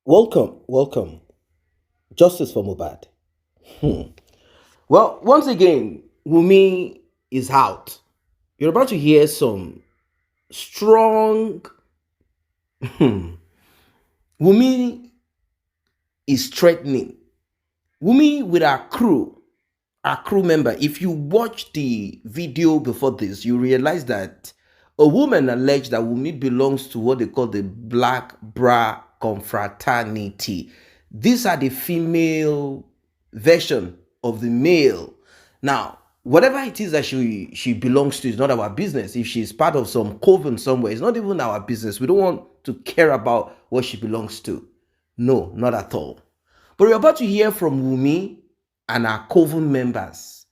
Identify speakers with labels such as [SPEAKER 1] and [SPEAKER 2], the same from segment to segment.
[SPEAKER 1] Welcome. Justice for Mohbad. Hmm. Well, once again, Wunmi is out. You're about to hear some strong. Hmm. Wunmi is threatening. Wunmi with our crew member. If you watch the video before this, you realize that a woman alleged that Wunmi belongs to what they call the Black Bra Confraternity. These are the female version of the male. Now, whatever it is that she belongs to is not our business. If she's part of some coven somewhere, it's not even our business. We don't want to care about what she belongs to. No, not at all. But we're about to hear from Wunmi and our coven members.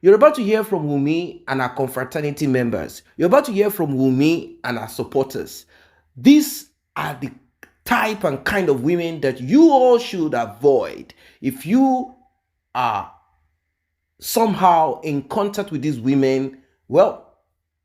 [SPEAKER 1] You're about to hear from Wunmi and our confraternity members. You're about to hear from Wunmi and our supporters. These are the type and kind of women that you all should avoid. If you are somehow in contact with these women, well,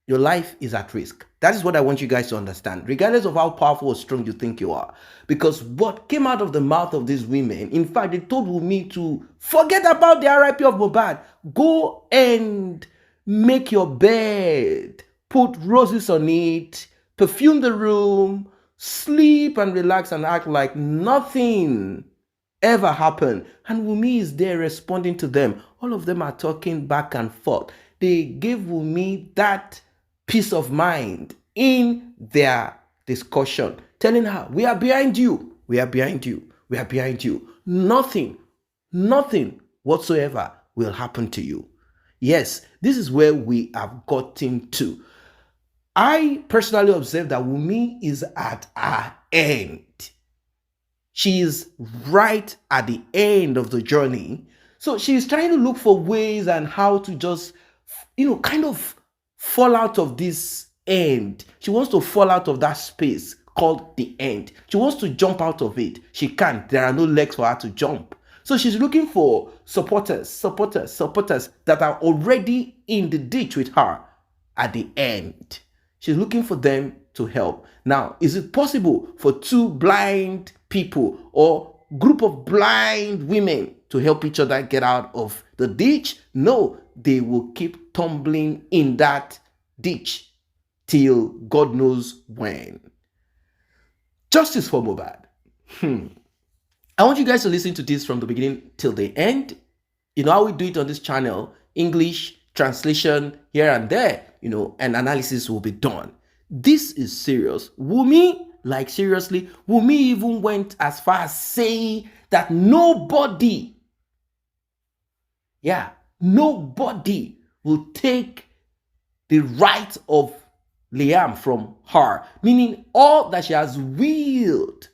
[SPEAKER 1] your life is at risk. That is what I want you guys to understand, regardless of how powerful or strong you think you are. Because what came out of the mouth of these women, in fact, they told me to forget about the RIP of Mohbad. Go and make your bed, put roses on it, perfume the room, sleep and relax and act like nothing ever happened. And Wunmi is there responding to them. All of them are talking back and forth. They gave Wunmi that peace of mind in their discussion, telling her, we are behind you, we are behind you, we are behind you. Nothing whatsoever will happen to you. Yes, this is where we have gotten to. I personally observe that Wunmi is at her end. She is right at the end of the journey. So she's trying to look for ways and how to just, kind of fall out of this end. She wants to fall out of that space called the end. She wants to jump out of it. She can't. There are no legs for her to jump. So she's looking for supporters that are already in the ditch with her at the end. She's looking for them to help. Now, is it possible for two blind people or group of blind women to help each other get out of the ditch? No, they will keep tumbling in that ditch till God knows when. Justice for Mohbad. I want you guys to listen to this from the beginning till the end. You know how we do it on this channel, English, translation here and there, and analysis will be done. This is serious. Wunmi, like seriously, Wunmi even went as far as saying that nobody will take the right of Liam from her, meaning all that she has willed.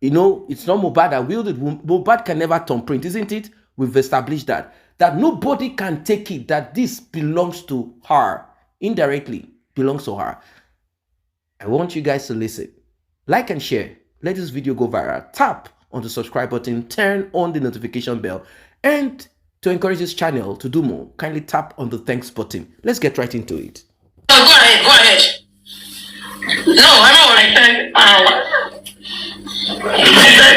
[SPEAKER 1] It's not Mohbad that willed it. Mohbad can never thumbprint, isn't it? We've established that nobody can take it, that this belongs to her, indirectly belongs to her. I want you guys to listen, like and share, let this video go viral, tap on the subscribe button, turn on the notification bell, and to encourage this channel to do more, kindly tap on the thanks button. Let's get right into it.
[SPEAKER 2] Go ahead. No, I know what I said.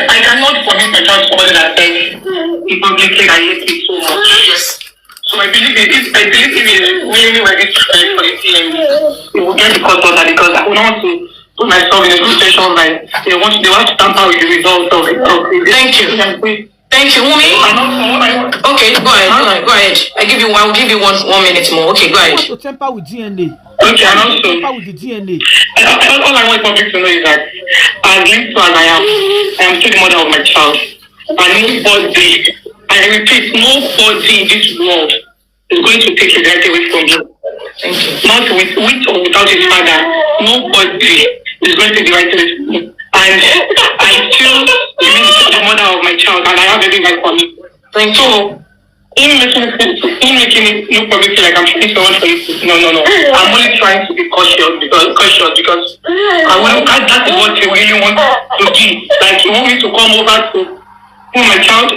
[SPEAKER 2] I cannot commit my child to somebody that says publicly I hate you so much. Yes. So I believe if it is really ready to fight for the team, it will get the court order, because I would not want to put myself in a situation like they want to tamper with the result of it. Thank you. Thank you, Wunmi. Okay, go ahead. I will give you 1 minute more. Okay, go ahead.
[SPEAKER 3] To temper with DNA.
[SPEAKER 2] Okay, and also
[SPEAKER 3] temper with the DNA.
[SPEAKER 2] All I want public to know is that as linked to as I am still the mother of my child. And nobody, I repeat, nobody in this world is going to take his right away from him. Thank you. Not with or without his father. Nobody is going to take the right away from him. And I still remain the mother of my child, and I have every right for me. Thank you. In making it look publicly like I'm trying someone for you. No. I'm only trying to be cautious because I wouldn't. That is what you really want to be. Like you want me to come over to put my child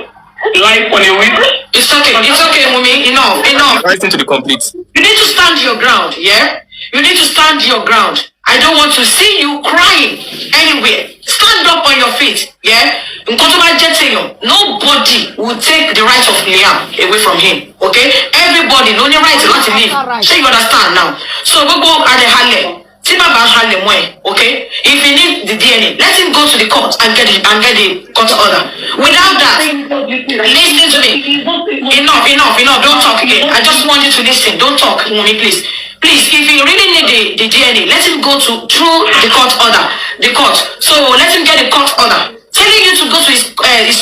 [SPEAKER 2] life on a week. It's okay, Wunmi. Enough.
[SPEAKER 4] Right into the complete.
[SPEAKER 2] You need to stand your ground, yeah? You need to stand your ground. I don't want to see you crying anywhere. Stand up on your feet. Yeah? Nobody will take the right of Liam away from him. Okay? Everybody, no need right to not to leave. So you understand now. So we go at the Hale. Okay? If you need the DNA, let him go to the court and get the court order. Without that, listen to me. Enough. Don't talk again. I just want you to listen. Don't talk, mommy, please. Please, if you really need the DNA, let him go through the court order. The court. So let him get the court order. Telling you to go to his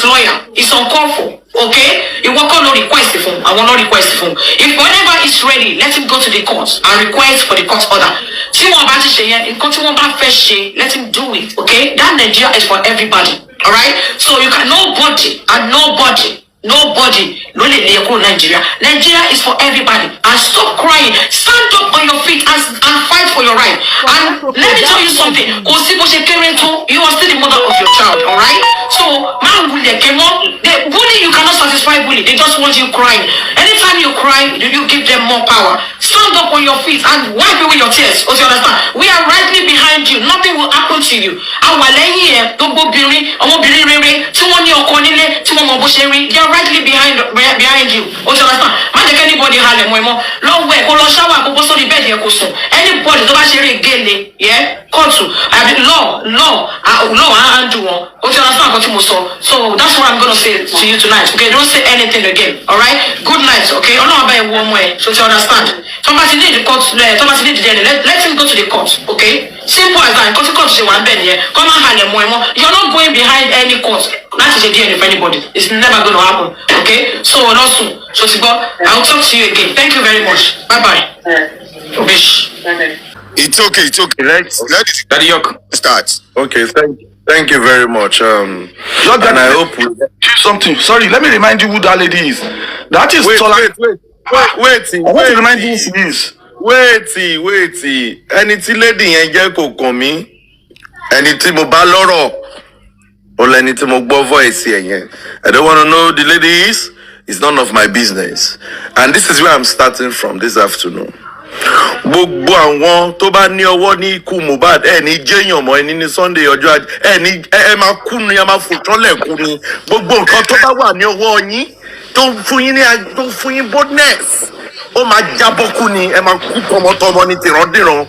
[SPEAKER 2] lawyer is uncalled for. Okay? You will not request the phone. I will not request the phone. If whenever it's ready, let him go to the court and request for the court order. See what about let him do it. Okay? That Nigeria is for everybody. Alright? So you can nobody no Nigeria. Nigeria is for everybody. And stop crying. Stand up on your feet and fight for your right. And let me tell you something. You are still the mother of your child, alright? So man the bully, you cannot satisfy bully. They just want you crying. Anytime you cry, you give them more power. Stand up on your feet and wipe away your tears. You understand? We are rightly behind you. Nothing will happen to you. They are rightly behind you. You understand? Man, anybody have more. Long way, shower, the bed here. Anybody again, yeah? Law, and do one. You understand? So that's what I'm gonna say to you tonight. Okay, don't say anything again. Alright? Good night, okay? I'm not about one way. So you understand? Somebody need the court, somebody need the DNA. Let him go to the court, okay? Simple as that. Because the court is one bed here. Come and hand more. You're not going behind any court. That is a DNA for anybody. It's never going to happen. Okay? So not soon. So I'll talk to you again. Thank you very much. Bye bye.
[SPEAKER 3] It's okay. Let's start.
[SPEAKER 4] Okay, thank you very much. And I hope
[SPEAKER 5] something. Sorry, let me remind you who that lady is. That is
[SPEAKER 4] wait.
[SPEAKER 5] I want to remind you who she is.
[SPEAKER 4] Wait. Ẹni tí lady yẹn jẹ́ kò kàn mí. Ẹni tí mo bá lọ́rọ̀. Or ẹni tí mo gbọ́ voice yẹn. I don't want to know who the lady is. It's none of my business. And this is where I'm starting from this afternoon. Gbogbo àwọn tó bá ní ọwọ́ ní ikú Mohbad ní jẹ́yàn mọ́ ẹni ní Sunday ọjọ́ Ajé ní máa kú ni ẹ máa fòtọ́lẹ̀ kú ni gbogbo nǹkan tó bá wà ní ọwọ́ yín tó fún yín boldness ó máa jábọ́ kú ni ẹ máa kú tọmọtọmọ ní tìrandíran.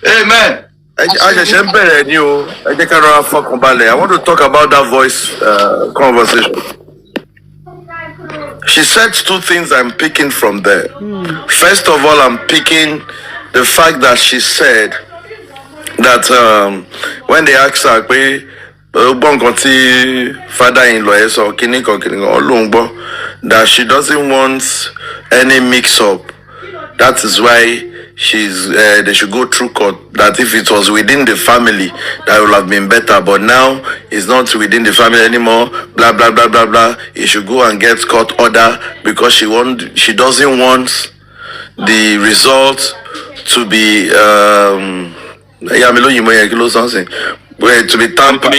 [SPEAKER 5] Amen.
[SPEAKER 4] I ṣẹ̀ṣẹ̀ ń bẹ̀rẹ̀ ni o ẹ jẹ́ ká rọra fọkàn balẹ̀. I want to talk about that voice conversation. She said two things I'm picking from there. First of all, I'm picking the fact that she said that when they asked her, that she doesn't want any mix-up. That is why they should go through court. That if it was within the family, that would have been better. But now it's not within the family anymore. Blah blah blah blah blah. He should go and get court order because she doesn't want the result to be to be tampered.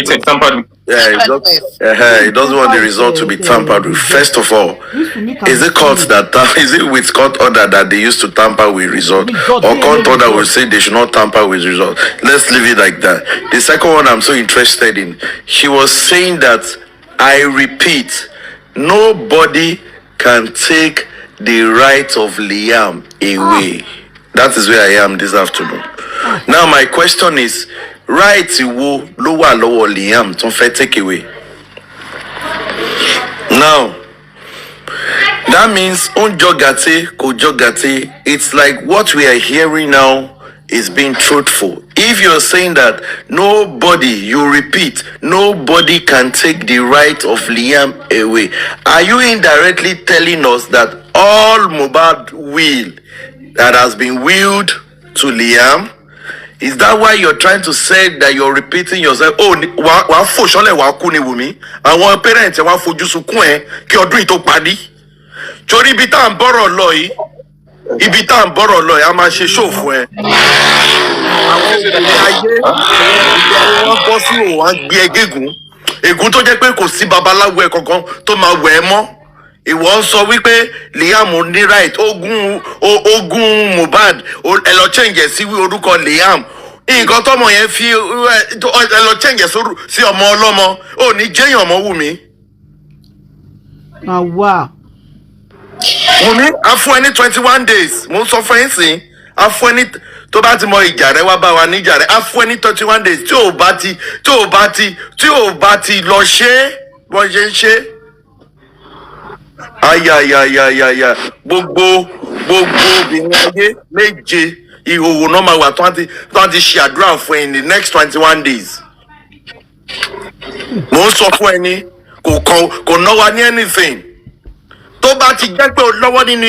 [SPEAKER 4] Yeah, he doesn't want the result to be tampered with. First of all, is it with court order that they used to tamper with result, or court order will say they should not tamper with result? Let's leave it like that. The second one I'm so interested in, she was saying that, I repeat, nobody can take the right of Liam away. That is where I am this afternoon. Now my question is, right wo ló wà lọ́wọ́ Liam tó fẹ́ take away? Now that means jogate. It's like what we are hearing now is being truthful. If you're saying that nobody can take the right of Liam away, are you indirectly telling us that all Mohbad will that has been willed to Liam? Is that why you're trying to say that you're repeating yourself? Oh, wa fo sole wa ku ni Wunmi. Àwọn parents wa fojú sunkún ẹ kí ọdún yìí tó parí. Torí ibi tá ń bọ̀rọ̀ lọ yìí, a máa ṣe show fún ẹ. Àwọn obìnrin ayé wọ́n bọ́ sí òun wá gbé ẹgégún. Ègún tó jẹ́ pé kò sí babaláwo ẹ kankan tó máa wẹ̀ ẹ́ mọ́. ìwọ ń sọ wípé Liam ní right ogún Mohbad ẹ lọ change sí orúkọ Liam nǹkan tọmọ yẹn fi ẹ lọ change sí ọmọ ọlọ́mọ ò ní jẹ́yàn mọ́ Wùmí.
[SPEAKER 1] Àwa.
[SPEAKER 4] Wùmí a fún ẹ ní 21 days mo ń sọ fún ẹ sìn a fún ẹ ní tó bá ti mọ ìjà rẹ wá bá wa níjà rẹ a fún ẹ ní 21 days tí ò bá ti lọ ṣe é wọ́n ṣe ń ṣe é. Ayayayayaya gbogbo obìnrin ayé méje ìhòòhò náà máa wà tó wọ́n ti ṣe àdúrà fún ẹ in the next 21 days. Mo ń sọ fún ẹ ní kò náwa ní anything tó bá ti jẹ́ pé o lọ́wọ́ nínú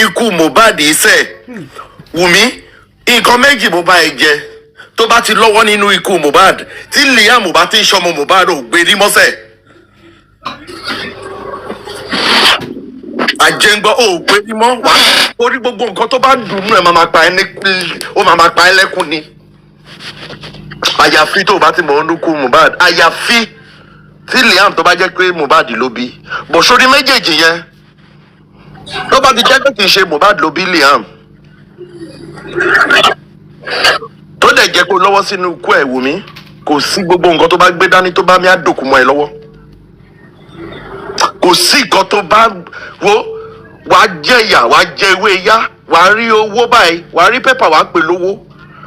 [SPEAKER 4] ikú Mohbad iṣẹ́ Wùmí nǹkan méjì mo bá ẹ jẹ tó bá ti lọ́wọ́ nínú ikú Mohbad tí Liam bá ti ń ṣọmọ Mohbad ò gbé rí mọ́sẹ̀. Àjẹngbọ́ ò gbé ní mọ́ wá orí gbogbo nǹkan tó bá dùn ẹ̀ máa pa ẹ́ lẹ́kùn ni. Àyàfi tó bá ti mọ̀ ọ́nú kú Mohbad àyàfi tí Liam tó bá jẹ́ pé Mohbad ló bí bọ̀ sórí méjèèjì yẹn tó bá ti jẹ́ pé kì í ṣe Mohbad ló bí Liam tó dẹ̀ jẹ́ kó lọ́wọ́ sínú ikú ẹ̀ Wùmí kò sí gbogbo nǹkan tó bá gbé dání tó bá mi á dòkú mọ́ ẹ lọ́wọ́ kò sí nǹkan tó bá wo wàá jẹ ìyà wàá jẹ ewé yá wàá rí owó báyìí wàá rí pépà wàá pè lówó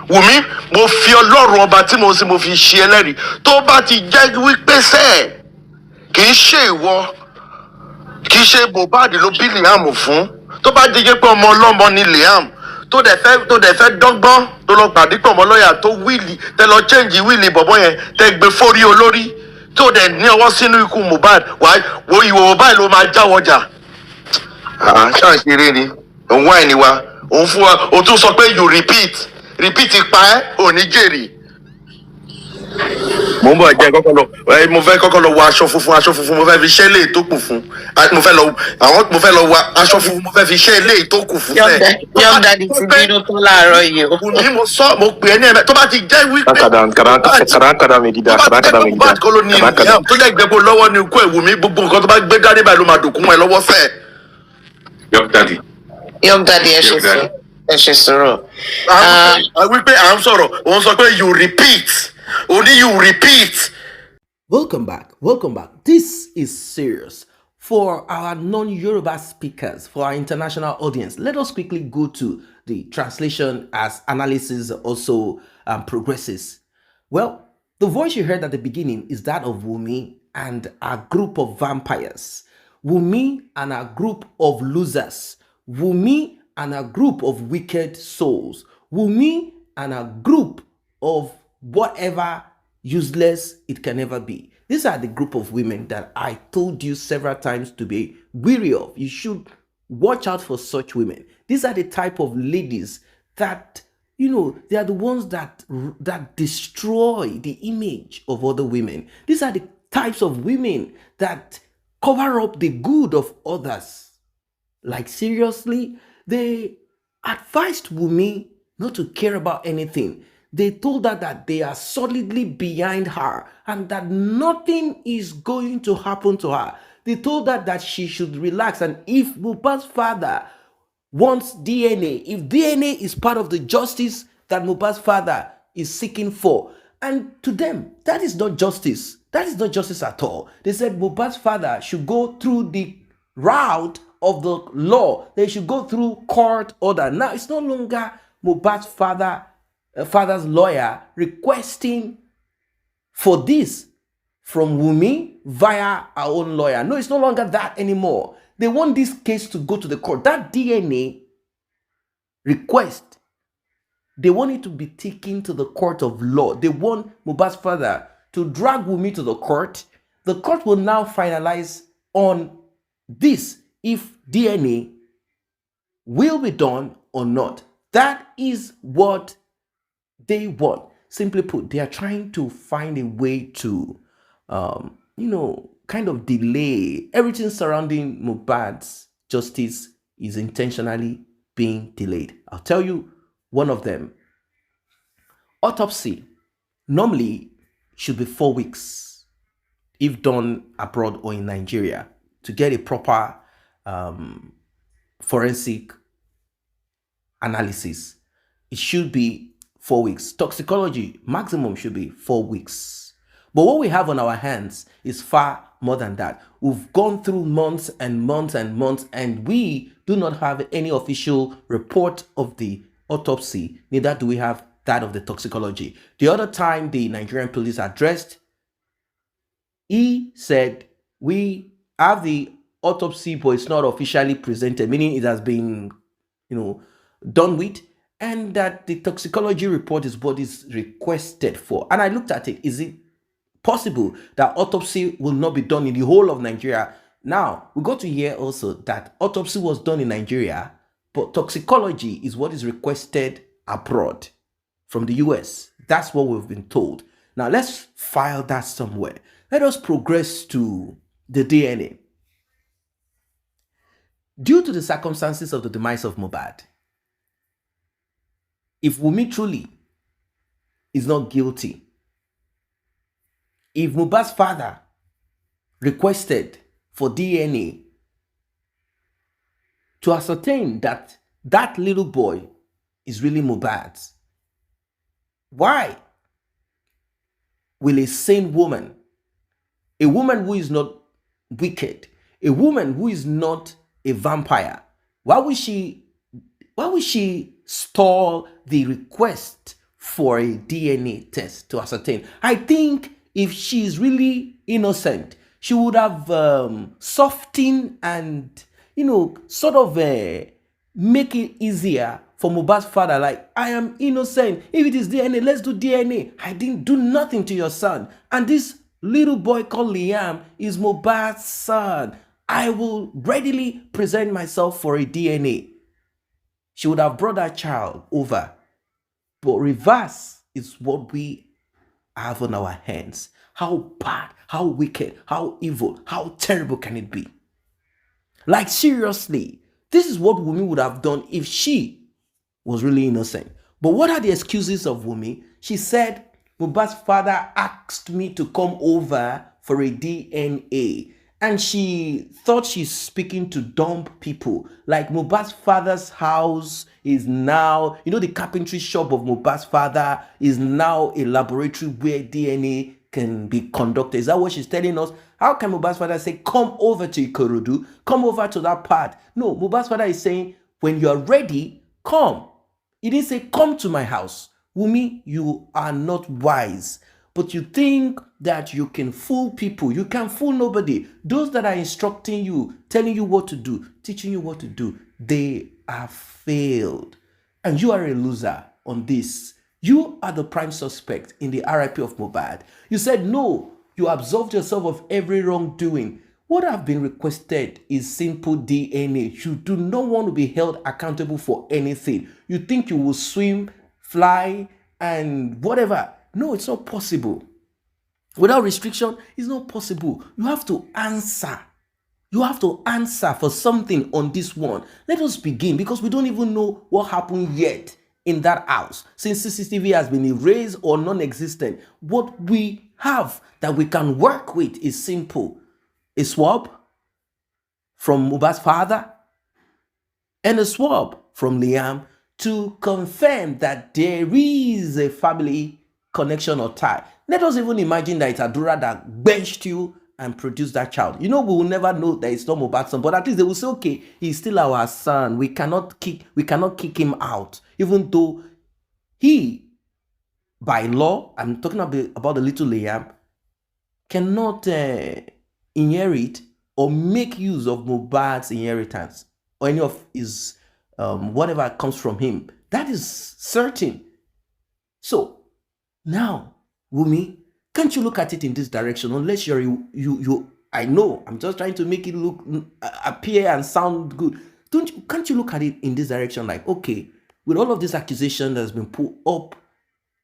[SPEAKER 4] Wùmí mo fi Ọlọ́run ọba tí mo sì mo fi ṣe ẹlẹ́rìí tó bá ti jẹ́ wípé sẹ́ẹ̀ kì í ṣe ìwọ kì í ṣe Mohbad ló bí Liam fún tó bá jẹ́ pé ọmọ ọlọ́mọ ni Liam tó dẹ̀ fẹ́ dọ́gbọ́n tó lọ pàdé pọ̀ mọ́ lọ́ọ̀yà tó wíìlì tẹ lọ chẹ́ǹjì wíìlì bọ̀bọ́ yẹn tẹ gbé fórí olórí tó dẹ̀ ní ọwọ́ sínú ikú Mohbad wo ìwòwò báyìí ló máa jáwọ́ jà. Ṣáàṣìírí ni òun wá ẹni wa òun fún wa o tún sọ pé you repeat pa ẹ́ ò ní jèrè. Mo ń bọ̀ jẹ́ mo fẹ́ kọ́kọ́ lọ wọ aṣọ funfun mo fẹ́ fi ṣẹ́ lè tó kù fún mo fẹ́ lọ wọ aṣọ funfun mo fẹ́ fi ṣẹ́ lè tó kù fún sẹ́ẹ̀.
[SPEAKER 2] Young Daddy ti bínú tán láàárọ̀ yìí o.
[SPEAKER 4] Ní mo pè é ní ẹ̀mẹ́ tó bá ti jẹ́ wípé Mohbad kọ́ ló ní Liam tó jẹ́ ìgbẹ́gbó lọ́wọ́ ní ikú ẹ̀ Wùmí gbogbo nǹkan tó bá gbé dání báyìí ló máa dòkú mọ́ ẹ lọ́wọ́ fẹ́ẹ̀.
[SPEAKER 2] Young Daddy ẹ ṣe sọ̀rọ̀.
[SPEAKER 4] Wípé à ń sọ̀rọ̀ òun sọ pé you repeat. Only you repeat.
[SPEAKER 1] Welcome back. This is serious. For our non-Yoruba speakers, for our international audience, let us quickly go to the translation as analysis also progresses. Well, the voice you heard at the beginning is that of Wunmi and a group of vampires. Wunmi and a group of losers. Wunmi and a group of wicked souls. Wunmi and a group of whatever useless it can ever be. These are the group of women that I told you several times to be wary of. You should watch out for such women. These are the type of ladies that, they are the ones that destroy the image of other women. These are the types of women that cover up the good of others. Like seriously, they advised Wunmi not to care about anything. They told her that they are solidly behind her and that nothing is going to happen to her. They told her that she should relax, and if Mohbad's father wants DNA, if DNA is part of the justice that Mohbad's father is seeking for, and to them, that is not justice. That is not justice at all. They said Mohbad's father should go through the route of the law. They should go through court order. Now, it's no longer Mohbad's father's lawyer requesting for this from Wunmi via our own lawyer. No, it's no longer that anymore. They want this case to go to the court. That DNA request, they want it to be taken to the court of law. They want Mohbad's father to drag Wunmi to the court. The court will now finalize on this, if DNA will be done or not. That is what they want. Simply put, they are trying to find a way to, kind of delay everything surrounding Mohbad's justice is intentionally being delayed. I'll tell you one of them. Autopsy normally should be 4 weeks if done abroad or in Nigeria to get a proper forensic analysis. It should be 4 weeks. Toxicology maximum should be 4 weeks. But what we have on our hands is far more than that. We've gone through months and months and months, and we do not have any official report of the autopsy. Neither do we have that of the toxicology. The other time the Nigerian police addressed, he said, we have the autopsy, but it's not officially presented, meaning it has been, done with, and that the toxicology report is what is requested for. And I looked at it. Is it possible that autopsy will not be done in the whole of Nigeria? Now, we got to hear also that autopsy was done in Nigeria, but toxicology is what is requested abroad from the US. That's what we've been told. Now, let's file that somewhere. Let us progress to the DNA. Due to the circumstances of the demise of Mohbad, if Wunmi truly is not guilty, if Mohbad's father requested for DNA to ascertain that that little boy is really Mohbad's, why will a sane woman, a woman who is not wicked, a woman who is not a vampire, why would she stall the request for a DNA test to ascertain? I think if she's really innocent, she would have softened and sort of make it easier for Mohbad's father. Like, I am innocent. If it is DNA, let's do DNA. I didn't do nothing to your son, and this little boy called Liam is Mohbad's son. I will readily present myself for a DNA. She would have brought that child over. But reverse is what we have on our hands. How bad, how wicked, how evil, how terrible can it be? Like, seriously, this is what Wunmi would have done if she was really innocent. But what are the excuses of Wunmi? She said, Mohbad's father asked me to come over for a DNA. And she thought she's speaking to dumb people. Like, Mohbad's father's house is now, the carpentry shop of Mohbad's father is now a laboratory where DNA can be conducted. Is that what she's telling us? How can Mohbad's father say, come over to Ikorodu, come over to that part? No, Mohbad's father is saying, when you're ready, come. He didn't say, come to my house. Wunmi, you are not wise. But you think that you can fool people. You can fool nobody. Those that are instructing you, telling you what to do, teaching you what to do, they have failed. And you are a loser on this. You are the prime suspect in the RIP of Mohbad. You said no. You absolved yourself of every wrongdoing. What have been requested is simple DNA. You do not want to be held accountable for anything. You think you will swim, fly, and whatever. No, it's not possible. Without restriction, it's not possible. You have to answer. You have to answer for something on this one. Let us begin, because we don't even know what happened yet in that house. Since CCTV has been erased or non-existent, what we have that we can work with is simple. A swab from Mohbad's father and a swab from Liam to confirm that there is a family connection or tie. Let us even imagine that it's Adura that benched you and produced that child. We will never know that it's not Mohbad's son, but at least they will say, okay, he's still our son. We cannot kick him out, even though he, by law, I'm talking about the little Liam, cannot inherit or make use of Mohbad's inheritance or any of his whatever comes from him. That is certain. So now, Wunmi, can't you look at it in this direction? Unless I know, I'm just trying to make it look, appear and sound good. Can't you look at it in this direction? Like, okay, with all of this accusation that has been put up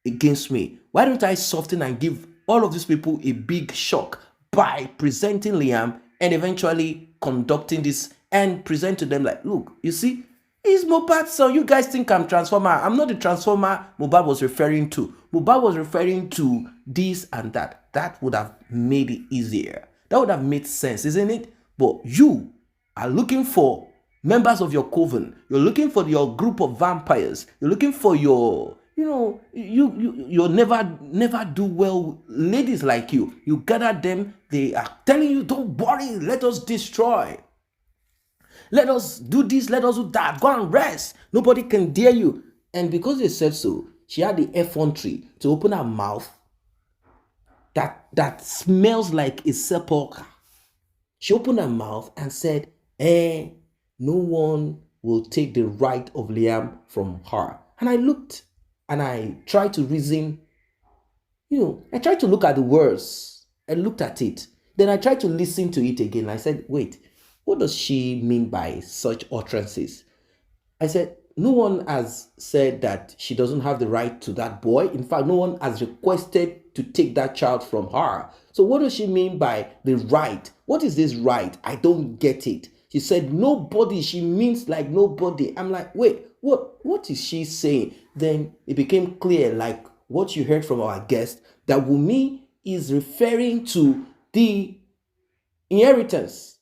[SPEAKER 1] against me, why don't I soften and give all of these people a big shock by presenting Liam and eventually conducting this and present to them like, look, you see, he's Mohbad's son. You guys think I'm Transformer. I'm not the Transformer Mohbad was referring to. Mohbad was referring to this and that. That would have made it easier. That would have made sense, isn't it? But you are looking for members of your coven, you're looking for your group of vampires, you're looking for your, you'll never do well ladies like you gather them, they are telling you, don't worry, let us destroy, let us do this, let us do that, go and rest, nobody can dare you. And because they said so, she had the effrontery to open her mouth that smells like a sepulcher. She opened her mouth and said, no one will take the right of Liam from her. And I looked and I tried to reason, I tried to look at the words. I looked at it. Then I tried to listen to it again. I said, wait, what does she mean by such utterances? I said, no one has said that she doesn't have the right to that boy. In fact, no one has requested to take that child from her. So what does she mean by the right? What is this right? I don't get it. She said, nobody. She means like nobody. I'm like, wait, what is she saying? Then it became clear, like what you heard from our guest, that Wunmi is referring to the inheritance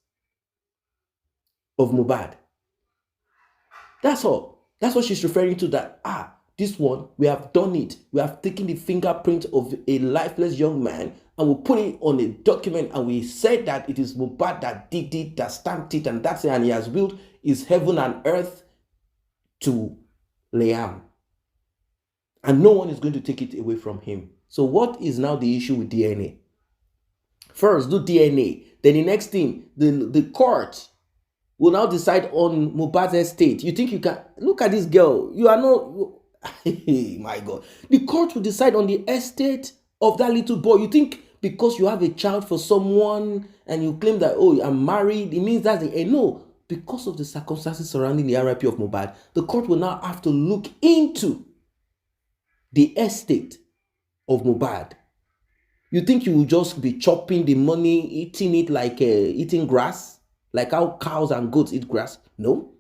[SPEAKER 1] of Mohbad. That's all. That's what she's referring to, that, this one, we have done it. We have taken the fingerprint of a lifeless young man and we put it on a document and we said that it is Mohbad that did it, that stamped it, and that's it. And he has built his heaven and earth to Liam. And no one is going to take it away from him. So what is now the issue with DNA? First, do DNA. Then the next thing, the court will now decide on Mohbad's estate. You think you can look at this girl? You are not. My God, the court will decide on the estate of that little boy. You think because you have a child for someone and you claim that, oh, I'm married, it means that's the end? No, because of the circumstances surrounding the RIP of Mohbad, the court will now have to look into the estate of Mohbad. You think you will just be chopping the money, eating it like eating grass? Like how cows and goats eat grass? No,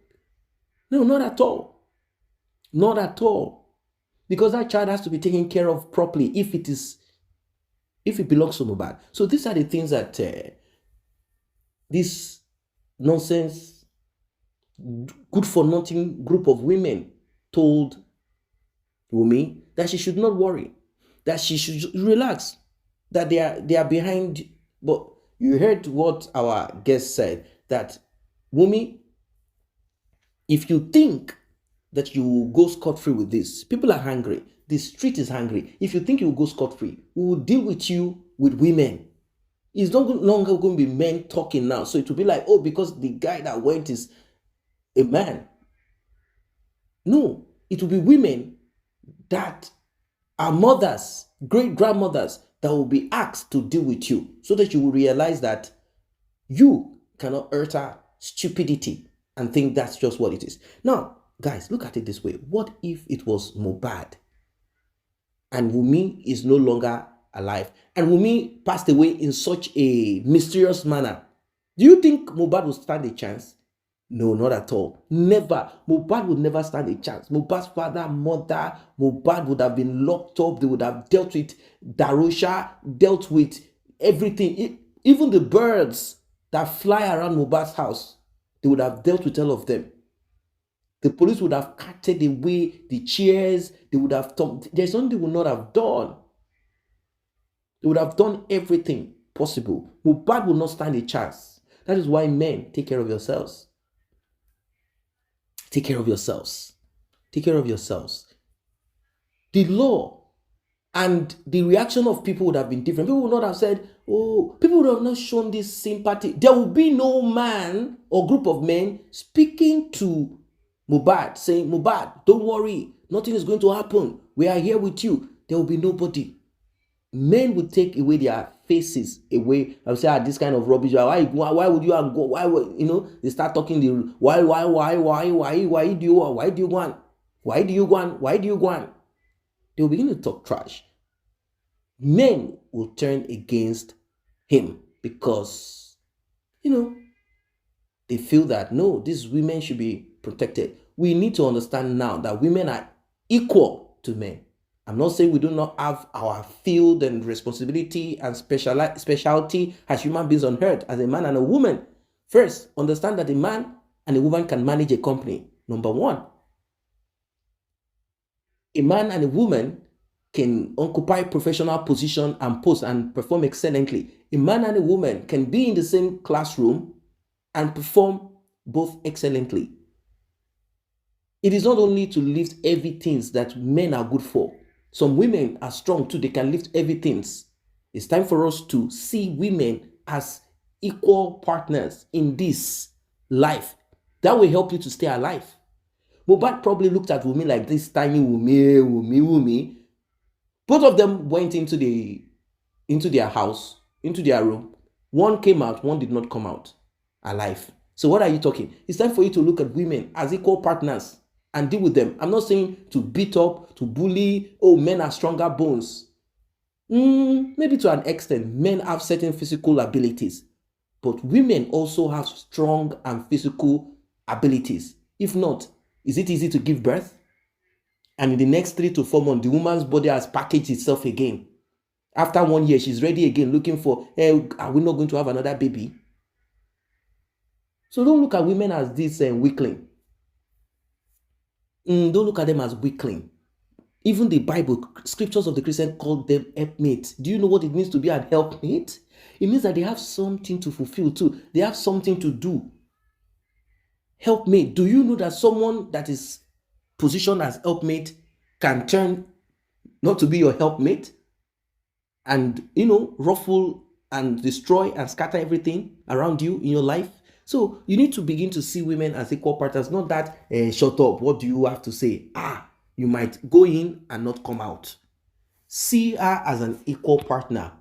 [SPEAKER 1] not at all. Not at all. Because that child has to be taken care of properly if it belongs to Mohbad. So these are the things that this nonsense, good for nothing group of women told Wunmi that she should not worry, that she should relax, that they are behind. But you heard what our guest said, that Wunmi, if you think that you will go scot-free with this, people are hungry, the street is hungry. If you think you will go scot-free, we will deal with you with women. It's no longer going to be men talking now. So it will be like, oh, because the guy that went is a man. No, it will be women that are mothers, great grandmothers, that will be asked to deal with you, so that you will realize that you cannot utter stupidity and think that's just what it is. Now, guys, look at it this way. What if it was Mohbad and Wunmi is no longer alive and Wunmi passed away in such a mysterious manner? Do you think Mohbad would stand a chance? No, not at all. Never. Mohbad would never stand a chance. Mohbad's father, mother, Mohbad would have been locked up. They would have dealt with Darusha, dealt with everything. Even the birds that fly around Mohbad's house, they would have dealt with all of them. The police would have carted away the chairs. They would have done. There's something they would not have done. They would have done everything possible. Mohbad will not stand a chance. That is why men, take care of yourselves. Take care of yourselves. Take care of yourselves. The law and the reaction of people would have been different. People would not have said, oh, people would have not shown this sympathy. There will be no man or group of men speaking to Mohbad, saying, Mohbad, don't worry, nothing is going to happen. We are here with you. There will be nobody. Men would take away their faces away and say, this kind of rubbish. Why would you go? Why would they start talking the why do you want? They will begin to talk trash. Men will turn against him because they feel that no, these women should be protected. We need to understand now that women are equal to men. I'm not saying we do not have our field and responsibility and specialty as human beings on earth, as a man and a woman. First, understand that a man and a woman can manage a company. Number one, a man and a woman can occupy professional position and post and perform excellently. A man and a woman can be in the same classroom and perform both excellently. It is not only to lift heavy things that men are good for. Some women are strong too, they can lift heavy things. It's time for us to see women as equal partners in this life. That will help you to stay alive. Mohbad probably looked at Wunmi like this tiny Wunmi. Both of them went into their house, into their room. One came out, one did not come out alive. So what are you talking? It's time for you to look at women as equal partners and deal with them. I'm not saying to beat up, to bully. Oh, men are stronger bones. Maybe to an extent, men have certain physical abilities, but women also have strong and physical abilities. If not, is it easy to give birth? And in the next 3 to 4 months, the woman's body has packaged itself again. After 1 year, she's ready again, looking for, hey, are we not going to have another baby? So don't look at women as this weakling. Don't look at them as weakling. Even the Bible, scriptures of the Christian call them helpmates. Do you know what it means to be an helpmate? It means that they have something to fulfill too. They have something to do. Helpmate. Do you know that someone that is positioned as helpmate can turn not to be your helpmate and, ruffle and destroy and scatter everything around you in your life? So you need to begin to see women as equal partners, not that, shut up, what do you have to say? You might go in and not come out. See her as an equal partner.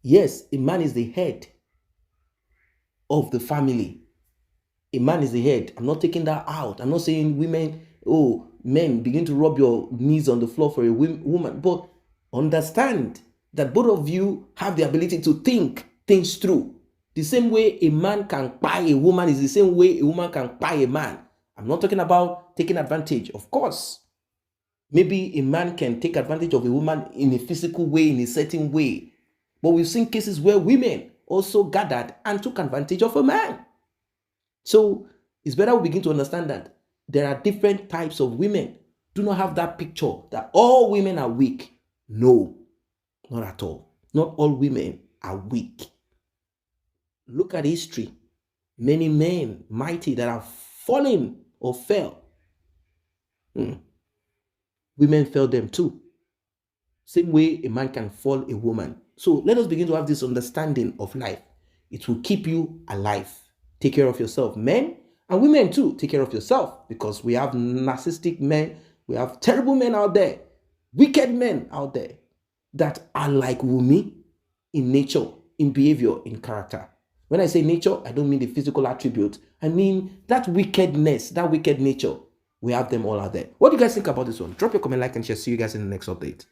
[SPEAKER 1] Yes, a man is the head of the family. A man is the head. I'm not taking that out. I'm not saying women, men, begin to rub your knees on the floor for a woman. But understand that both of you have the ability to think things through. The same way a man can buy a woman is the same way a woman can buy a man. I'm not talking about taking advantage. Of course, maybe a man can take advantage of a woman in a physical way, in a certain way. But we've seen cases where women also gathered and took advantage of a man. So it's better we begin to understand that there are different types of women. Do not have that picture that all women are weak. No, not at all. Not all women are weak. Look at history. Many men, mighty, that have fallen or fell. Women fell them too. Same way a man can fall a woman. So let us begin to have this understanding of life. It will keep you alive. Take care of yourself. Men and women too, take care of yourself, because we have narcissistic men. We have terrible men out there, wicked men out there that are like Wunmi in nature, in behavior, in character. When I say nature, I don't mean the physical attribute. I mean that wickedness, that wicked nature. We have them all out there. What do you guys think about this one? Drop your comment, like, and share. See you guys in the next update.